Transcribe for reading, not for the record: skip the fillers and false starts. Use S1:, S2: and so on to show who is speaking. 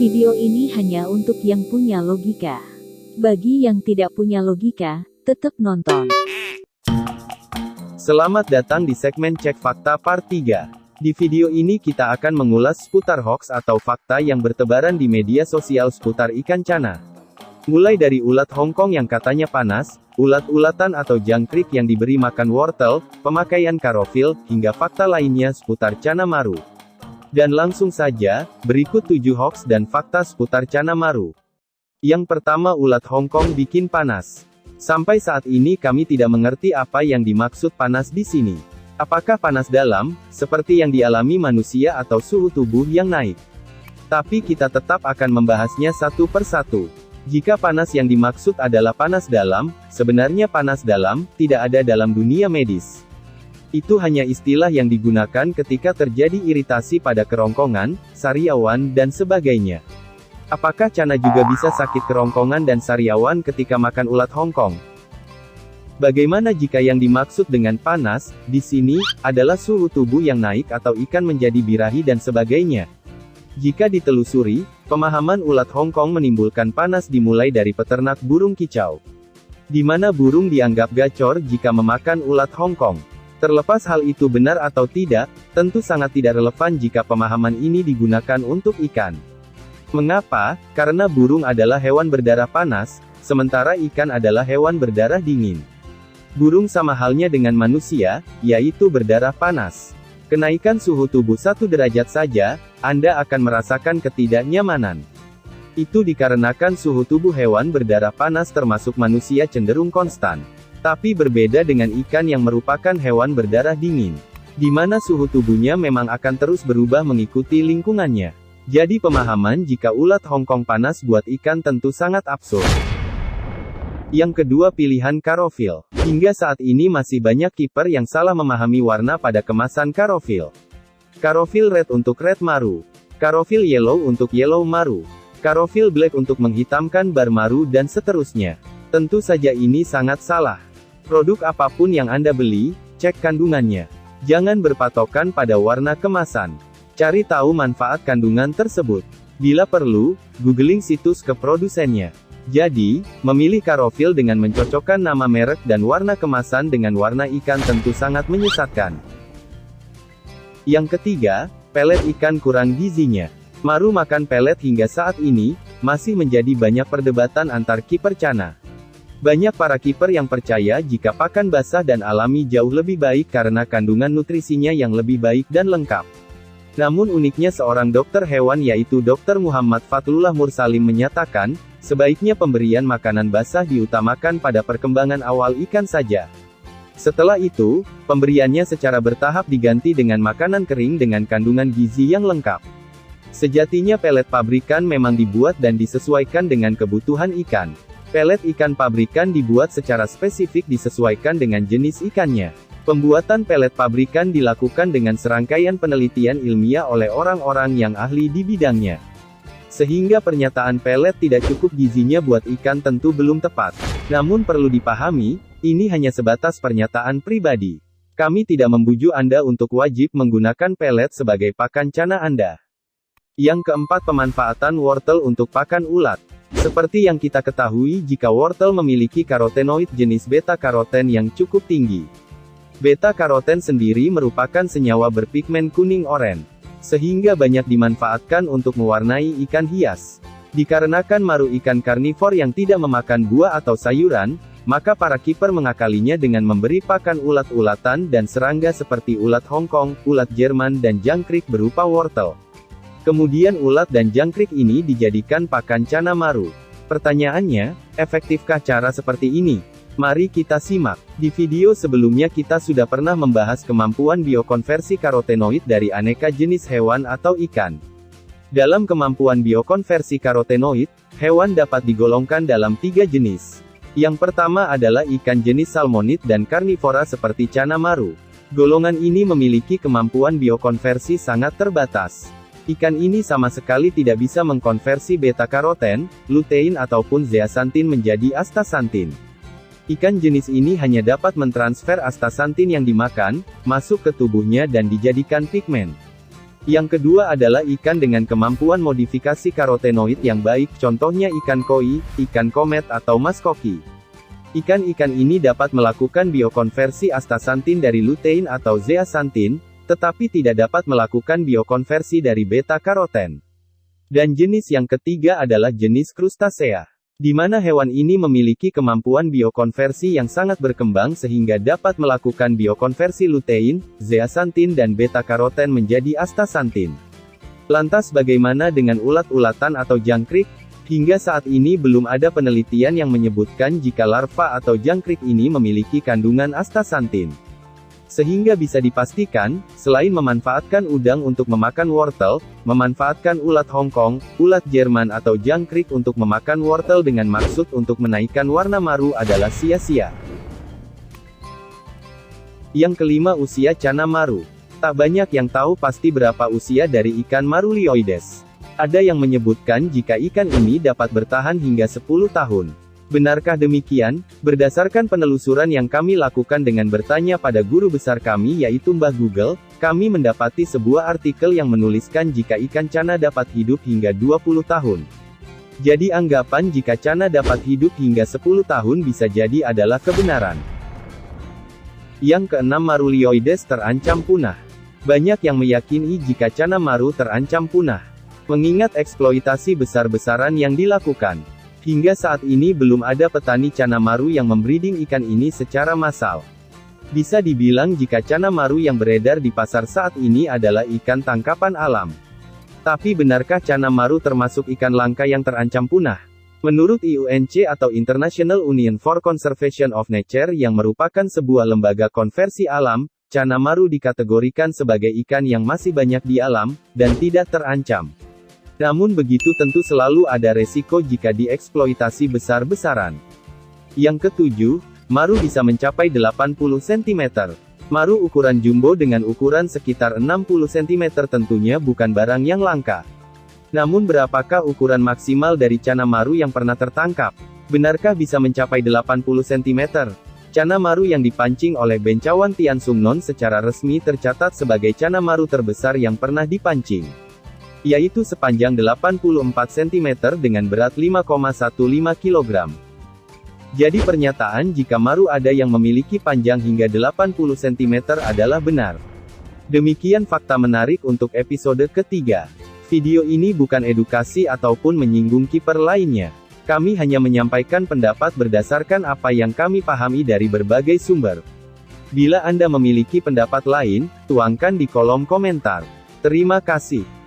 S1: Video ini hanya untuk yang punya logika. Bagi yang tidak punya logika, tetap nonton.
S2: Selamat datang di segmen Cek Fakta Part 3. Di video ini kita akan mengulas seputar hoax atau fakta yang bertebaran di media sosial seputar ikan cana. Mulai dari ulat Hongkong yang katanya panas, ulat-ulatan atau jangkrik yang diberi makan wortel, pemakaian karofil, hingga fakta lainnya seputar cana maru. Dan langsung saja, berikut 7 hoax dan fakta seputar cana maru. Yang pertama, ulat Hongkong bikin panas. Sampai saat ini kami tidak mengerti apa yang dimaksud panas di sini. Apakah panas dalam, seperti yang dialami manusia atau suhu tubuh yang naik? Tapi kita tetap akan membahasnya satu persatu. Jika panas yang dimaksud adalah panas dalam, sebenarnya panas dalam tidak ada dalam dunia medis. Itu hanya istilah yang digunakan ketika terjadi iritasi pada kerongkongan, sariawan, dan sebagainya. Apakah cana juga bisa sakit kerongkongan dan sariawan ketika makan ulat Hongkong? Bagaimana jika yang dimaksud dengan panas, di sini, adalah suhu tubuh yang naik atau ikan menjadi birahi dan sebagainya? Jika ditelusuri, pemahaman ulat Hongkong menimbulkan panas dimulai dari peternak burung kicau. Di mana burung dianggap gacor jika memakan ulat Hongkong. Terlepas hal itu benar atau tidak, tentu sangat tidak relevan jika pemahaman ini digunakan untuk ikan. Mengapa? Karena burung adalah hewan berdarah panas, sementara ikan adalah hewan berdarah dingin. Burung sama halnya dengan manusia, yaitu berdarah panas. Kenaikan suhu tubuh 1 derajat saja, Anda akan merasakan ketidaknyamanan. Itu dikarenakan suhu tubuh hewan berdarah panas termasuk manusia cenderung konstan. Tapi berbeda dengan ikan yang merupakan hewan berdarah dingin, di mana suhu tubuhnya memang akan terus berubah mengikuti lingkungannya. Jadi pemahaman jika ulat Hongkong panas buat ikan tentu sangat absurd. Yang kedua, pilihan karofil. Hingga saat ini masih banyak kiper yang salah memahami warna pada kemasan karofil. Karofil red untuk red maru. Karofil yellow untuk yellow maru. Karofil black untuk menghitamkan bar maru dan seterusnya. Tentu saja ini sangat salah. Produk apapun yang Anda beli, cek kandungannya. Jangan berpatokan pada warna kemasan. Cari tahu manfaat kandungan tersebut. Bila perlu, googling situs ke produsennya. Jadi, memilih karofil dengan mencocokkan nama merek dan warna kemasan dengan warna ikan tentu sangat menyesatkan. Yang ketiga, pelet ikan kurang gizinya. Maru makan pelet hingga saat ini, masih menjadi banyak perdebatan antar kiper cana. Banyak para kiper yang percaya jika pakan basah dan alami jauh lebih baik karena kandungan nutrisinya yang lebih baik dan lengkap. Namun uniknya seorang dokter hewan yaitu Dr. Muhammad Fathullah Mursalim menyatakan, sebaiknya pemberian makanan basah diutamakan pada perkembangan awal ikan saja. Setelah itu, pemberiannya secara bertahap diganti dengan makanan kering dengan kandungan gizi yang lengkap. Sejatinya pelet pabrikan memang dibuat dan disesuaikan dengan kebutuhan ikan. Pelet ikan pabrikan dibuat secara spesifik disesuaikan dengan jenis ikannya. Pembuatan pelet pabrikan dilakukan dengan serangkaian penelitian ilmiah oleh orang-orang yang ahli di bidangnya. Sehingga pernyataan pelet tidak cukup gizinya buat ikan tentu belum tepat. Namun perlu dipahami, ini hanya sebatas pernyataan pribadi. Kami tidak membujuk Anda untuk wajib menggunakan pelet sebagai pakan cana Anda. Yang keempat, pemanfaatan wortel untuk pakan ulat. Seperti yang kita ketahui jika wortel memiliki karotenoid jenis beta-karoten yang cukup tinggi. Beta-karoten sendiri merupakan senyawa berpigmen kuning-oranye, sehingga banyak dimanfaatkan untuk mewarnai ikan hias. Dikarenakan maru ikan karnivor yang tidak memakan buah atau sayuran, maka para kiper mengakalinya dengan memberi pakan ulat-ulatan dan serangga seperti ulat Hongkong, ulat Jerman dan jangkrik berupa wortel. Kemudian ulat dan jangkrik ini dijadikan pakan cana maru. Pertanyaannya, efektifkah cara seperti ini? Mari kita simak. Di video sebelumnya kita sudah pernah membahas kemampuan biokonversi karotenoid dari aneka jenis hewan atau ikan. Dalam kemampuan biokonversi karotenoid, hewan dapat digolongkan dalam 3 jenis. Yang pertama adalah ikan jenis salmonid dan karnivora seperti cana maru. Golongan ini memiliki kemampuan biokonversi sangat terbatas. Ikan ini sama sekali tidak bisa mengkonversi beta-karoten, lutein ataupun zeaxanthin menjadi astaxanthin. Ikan jenis ini hanya dapat mentransfer astaxanthin yang dimakan, masuk ke tubuhnya dan dijadikan pigmen. Yang kedua adalah ikan dengan kemampuan modifikasi karotenoid yang baik, contohnya ikan koi, ikan komet atau mas koki. Ikan-ikan ini dapat melakukan biokonversi astaxanthin dari lutein atau zeaxanthin, tetapi tidak dapat melakukan biokonversi dari beta-karoten. Dan jenis yang ketiga adalah jenis krustasea, di mana hewan ini memiliki kemampuan biokonversi yang sangat berkembang sehingga dapat melakukan biokonversi lutein, zeaxanthin dan beta-karoten menjadi astaxanthin. Lantas bagaimana dengan ulat-ulatan atau jangkrik? Hingga saat ini belum ada penelitian yang menyebutkan jika larva atau jangkrik ini memiliki kandungan astaxanthin. Sehingga bisa dipastikan, selain memanfaatkan udang untuk memakan wortel, memanfaatkan ulat Hongkong, ulat Jerman atau jangkrik untuk memakan wortel dengan maksud untuk menaikkan warna maru adalah sia-sia. Yang kelima, usia cana maru. Tak banyak yang tahu pasti berapa usia dari ikan Marulioides. Ada yang menyebutkan jika ikan ini dapat bertahan hingga 10 tahun. Benarkah demikian? Berdasarkan penelusuran yang kami lakukan dengan bertanya pada guru besar kami yaitu Mbah Google, kami mendapati sebuah artikel yang menuliskan jika ikan cana dapat hidup hingga 20 tahun. Jadi anggapan jika cana dapat hidup hingga 10 tahun bisa jadi adalah kebenaran. Yang keenam, Marulioides terancam punah. Banyak yang meyakini jika cana maru terancam punah, mengingat eksploitasi besar-besaran yang dilakukan. Hingga saat ini belum ada petani cana maru yang membreeding ikan ini secara massal. Bisa dibilang jika cana maru yang beredar di pasar saat ini adalah ikan tangkapan alam. Tapi benarkah cana maru termasuk ikan langka yang terancam punah? Menurut IUNC atau International Union for Conservation of Nature yang merupakan sebuah lembaga konversi alam, cana maru dikategorikan sebagai ikan yang masih banyak di alam, dan tidak terancam. Namun begitu tentu selalu ada resiko jika dieksploitasi besar-besaran. Yang ketujuh, maru bisa mencapai 80 cm. Maru ukuran jumbo dengan ukuran sekitar 60 cm tentunya bukan barang yang langka. Namun berapakah ukuran maksimal dari cana maru yang pernah tertangkap? Benarkah bisa mencapai 80 cm? Cana maru yang dipancing oleh Bencawan Tian Sungnon secara resmi tercatat sebagai cana maru terbesar yang pernah dipancing, yaitu sepanjang 84 cm dengan berat 5,15 kg. Jadi pernyataan jika maru ada yang memiliki panjang hingga 80 cm adalah benar. Demikian fakta menarik untuk episode ketiga. Video ini bukan edukasi ataupun menyinggung kiper lainnya. Kami hanya menyampaikan pendapat berdasarkan apa yang kami pahami dari berbagai sumber. Bila Anda memiliki pendapat lain, tuangkan di kolom komentar. Terima kasih.